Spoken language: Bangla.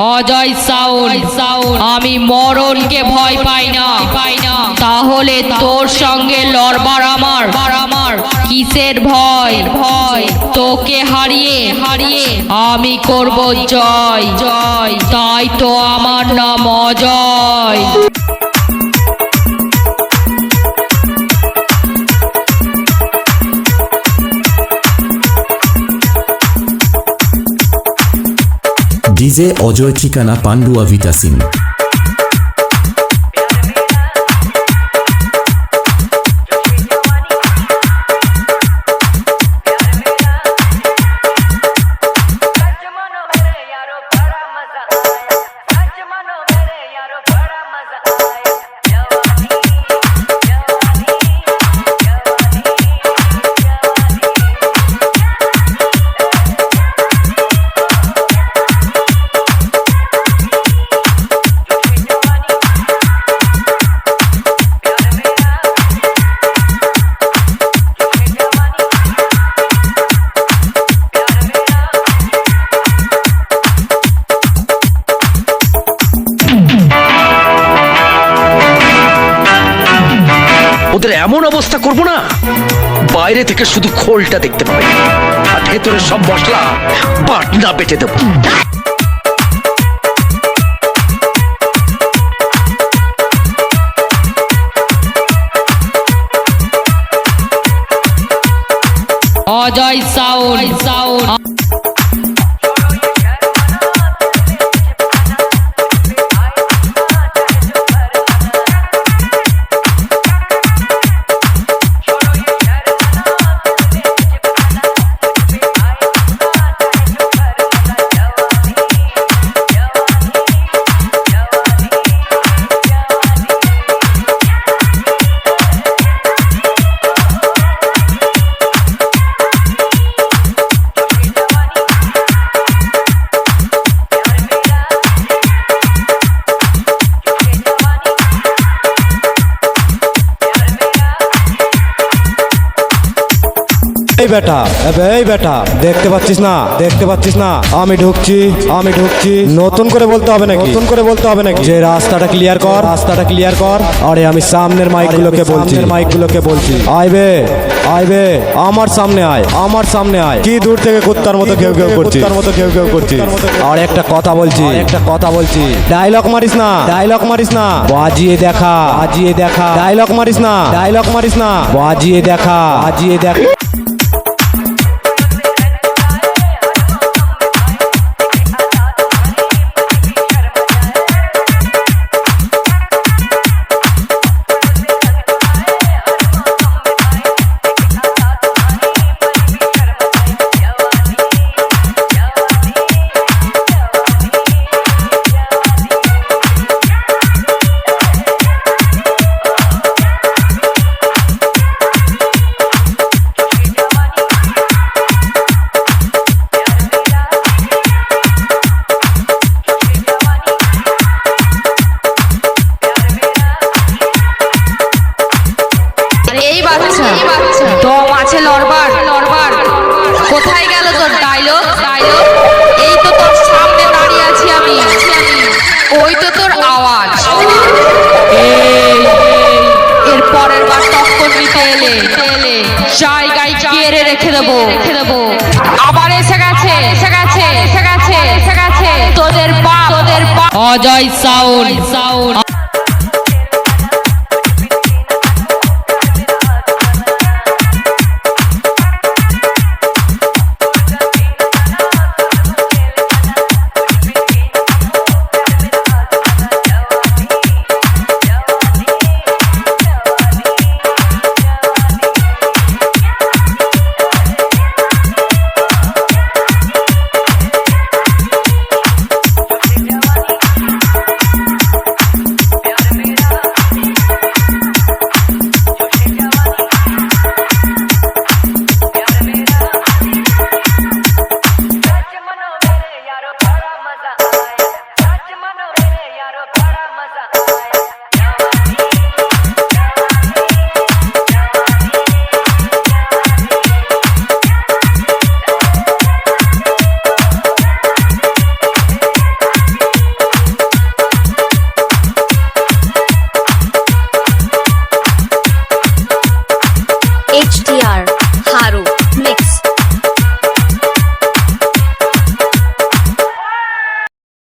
অজয় সাউন্ড আমি মরণকে ভয় পাই না তাহলে তোর সঙ্গে লড়বার আমার কিসের ভয় তোকে হারিয়ে আমি করব জয় তাই তো আমার নাম অজয়। ডিজে অজয়, ঠিকানা পান্ডুয়া ভিটা সিং। ওদের এমন অবস্থা করব না, বাইরে থেকে শুধু খোলটা দেখতে পাবে আর ভেতরে সব মশলা বাটনা বেটে দেব। অজয় সাউন্ড এই বেটা দেখতে পাচ্ছিস না আমি ঢুকছি নতুন করে বলতে হবে নাকি যে রাস্তাটা ক্লিয়ার কর আরে আমি সামনের মাইকগুলোকে বলছি আইবে আমার সামনে আয় কি দূর থেকে কুত্তার মতো ঘেউ ঘেউ করছিস আর একটা কথা বলছি ডায়লগ মারিস না বাজিয়ে দেখা ডায়লগ মারিস না বাজিয়ে দেখা দম আছে লড়বার কোথায় গেল তোর ডায়লগ এই তো তোর সামনে দাঁড়িয়ে আছি আমি ওই তো তোর আওয়াজ এর পরের বার টক্কর নিতে এলে জায়গায় কেড়ে রেখে দেবো আবার এসে গেছে তোদের বাপ অজয় সাউন্ড